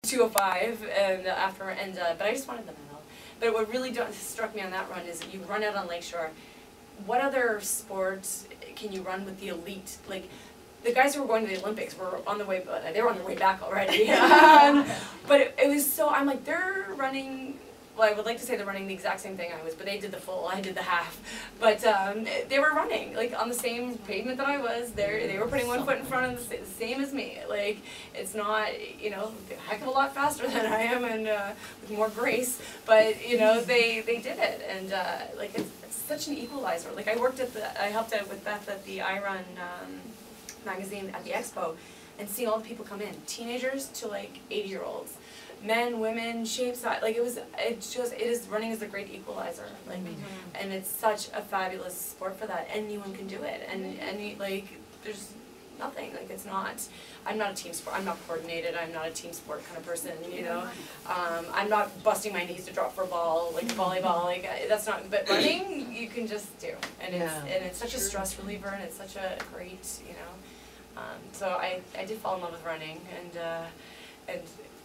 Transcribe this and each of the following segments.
2:05 and but I just wanted the medal. But what really struck me on that run is you run out on Lakeshore. What other sports can you run with the elite? Like, the guys who were going to the Olympics were on the way, but they were on their way back already. But it was so, I'm like, they're running, well, I would like to say they're running the exact same thing I was, but they did the full, I did the half. But they were running, like, on the same pavement that I was. They were putting one foot in front of the same as me. Like, it's not, you know, a heck of a lot faster than I am and with more grace. But, you know, they did it. And, like, it's such an equalizer. Like, I helped out with Beth at the iRun magazine at the expo, and seeing all the people come in, teenagers to like 80-year-olds, men, women, shapes, like running is a great equalizer, like, and it's such a fabulous sport for that. Anyone can do it, and like there's nothing, like it's not, I'm not a team sport, I'm not coordinated, I'm not a team sport kind of person, you know, I'm not busting my knees to drop for a ball, like volleyball, like that's not, but running, you can just do, and it's such a stress reliever, and it's such a great, you know, so I did fall in love with running, and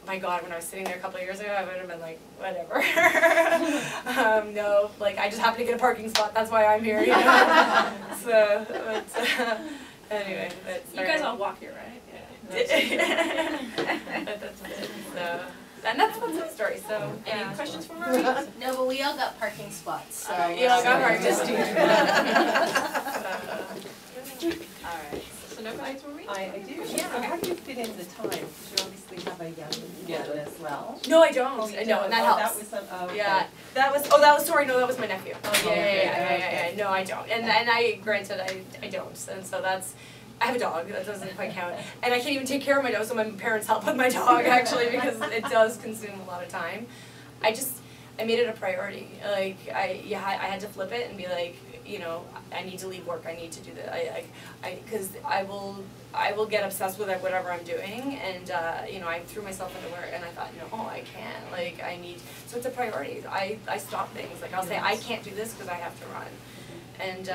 my God, when I was sitting there a couple of years ago, I would have been like, whatever. No, like I just happened to get a parking spot, that's why I'm here, you know. So, but, anyway. But, you guys all walk here, right? Yeah. That's it. So, and that's my story. So, any questions for Marie? No, but we all got parking spots. So you all got parking spots. All right. So no questions for me? I do. Yeah. How do you fit in the time? Because you obviously have a young one as well. No, I don't. Oh, no, and that helps. That was some, okay. Yeah. That was sorry. No, that was my nephew. Oh, yeah. No, I don't. And granted, I don't. And so I have a dog, that doesn't quite count. And I can't even take care of my dog, so my parents help with my dog, actually, because it does consume a lot of time. I made it a priority. Like, I had to flip it and be like, you know, I need to leave work, I need to do that. Because I will get obsessed with whatever I'm doing, and, you know, I threw myself into work, and I thought, no, I can't, like, so it's a priority. I stop things, like, I'll say, I can't do this because I have to run. And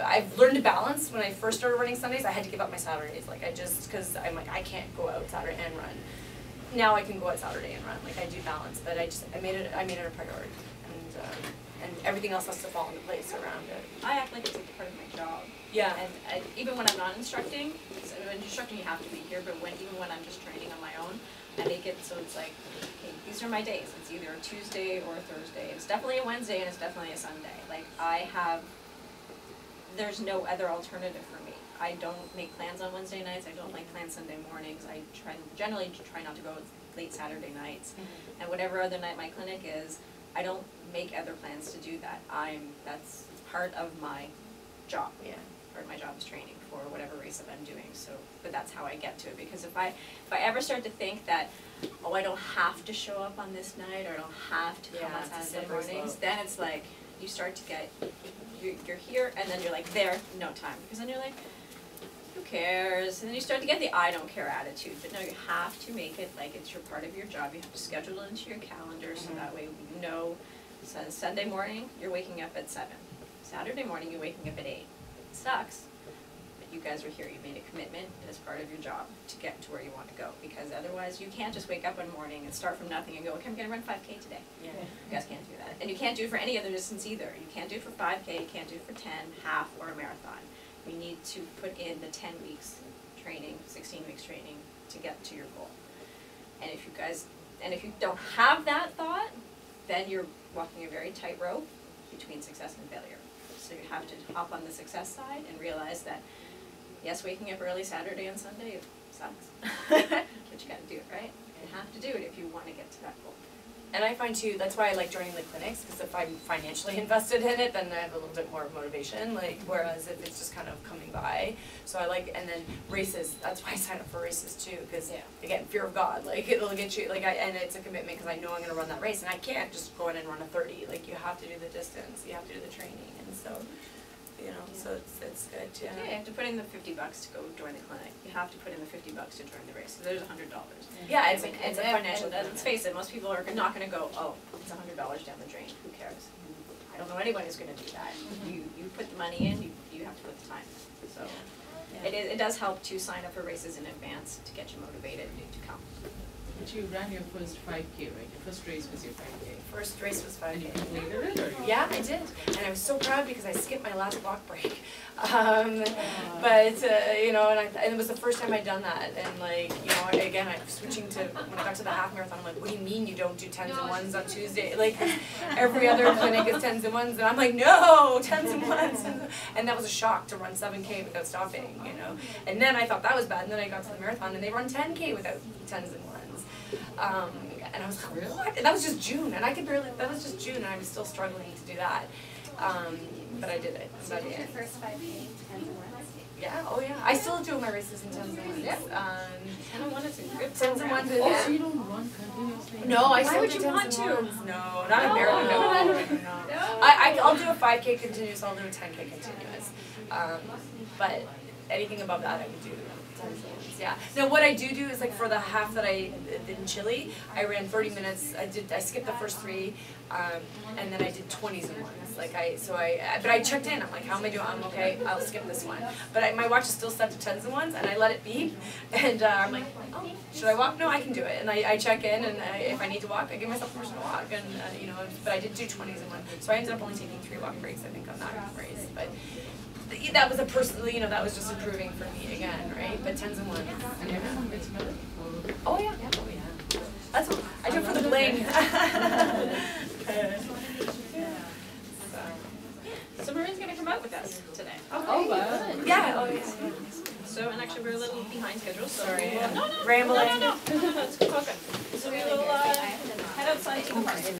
I've learned to balance. When I first started running Sundays, I had to give up my Saturdays. Like because I'm like, I can't go out Saturday and run. Now I can go out Saturday and run. Like I do balance, but I made it a priority. And everything else has to fall into place around it. I act like it's a part of my job. Yeah. And even when I'm not instructing, so when instructing you have to be here, but even when I'm just training on my own, I make it so it's like, okay, these are my days. It's either a Tuesday or a Thursday. It's definitely a Wednesday and it's definitely a Sunday. Like there's no other alternative for me. I don't make plans on Wednesday nights. I don't like plans Sunday mornings. I generally try not to go late Saturday nights. And whatever other night my clinic is, I don't make other plans to do that. That's part of my job. Yeah. Part of my job is training for whatever race that I'm doing. So, but that's how I get to it. Because if I ever start to think that, oh, I don't have to show up on this night, or I don't have to come on Saturday mornings, then it's like you start to get, you're here, and then you're like there, no time. Because then you're like, who cares? And then you start to get the I don't care attitude. But no, you have to make it like it's your part of your job. You have to schedule it into your calendar, so that way you know. So Sunday morning, you're waking up at 7. Saturday morning, you're waking up at 8. It sucks, but you guys are here. You made a commitment, and it's part of your job to get to where you want to go. Because otherwise, you can't just wake up one morning and start from nothing and go, okay, I'm going to run 5K today. Yeah. You guys can't do that. And you can't do it for any other distance either. You can't do it for 5K, you can't do it for 10, half, or a marathon. You need to put in the 10 weeks training, 16 weeks training to get to your goal. And if you don't have that thought, then you're walking a very tight rope between success and failure. So you have to hop on the success side and realize that, yes, waking up early Saturday and Sunday sucks, but you gotta do it, right? You have to do it if you want to get to that goal. And I find too, that's why I like joining the clinics, because if I'm financially invested in it, then I have a little bit more motivation, like, whereas if it's just kind of coming by. So I like, and then races, that's why I sign up for races too, because again, fear of God, like, it'll get you, like, and it's a commitment because I know I'm gonna run that race, and I can't just go in and run a 30, like, you have to do the distance, you have to do the training, and so, you know, so it's good to. Yeah, you have to put in the $50 to go join the clinic. You have to put in the $50 to join the race. So there's $100. Yeah, it's a financial. And let's face it, most people are not going to go, oh, it's $100 down the drain. Who cares? I don't know anyone who's going to do that. You put the money in. You have to put the time in. So. It does help to sign up for races in advance to get you motivated to come. But you ran your first 5K, right? Your first race was your 5K. First race was And you 5K. completed it, or? Yeah, I did, and I was so proud because I skipped my last walk break. But you know, and it was the first time I'd done that, and like, you know, again, I'm switching to, when I got to the half marathon, I'm like, what do you mean you don't do 10s and 1s on Tuesday? Like, every other clinic is 10s and 1s, and I'm like, no, 10s and 1s. And that was a shock to run 7K without stopping, you know. And then I thought that was bad, and then I got to the marathon, and they run 10K without 10s and 1s. And I was like, what? And that was just June, and I could barely, that was just June, and I was still struggling to do that. But I did it. So you did your first 5K, 10s and 1s? Yeah, oh yeah. I still do my races in 10s and 1s. Yeah. 10 and 1 is a good 10s and 1s. Oh, so you don't run continuously? No, I Why still would do you 10s want and to? 1s. No, not a marathon. No. I'll do a 5K continuous. I'll do a 10K continuous. But anything above that, I would do 10s and 1s. Yeah. Now what I do is like for the half that I did in Chile, I ran 30 minutes. I skipped the first 3, and then I did 20s and 1s. Like but I checked in. I'm like, how am I doing? I'm okay. I'll skip this one. But my watch is still set to 10s and 1s, and I let it beep. And I'm like, oh, should I walk? No, I can do it. And I check in, and if I need to walk, I give myself permission to walk. And you know, but I did do 20s and 1s. So I ended up only taking 3 walk breaks, I think, on that race. But that was you know, that was just improving for me again, right? But 10s and 1s. And everyone gets medal? Oh yeah. Oh yeah. That's what I do it for the bling. So Marine's gonna come out with us today. Oh, wow. Yeah. Oh yeah. So, and actually we're a little behind schedule, so Sorry. we will, no, Rambling. no, it's all good. So we will head outside to the park.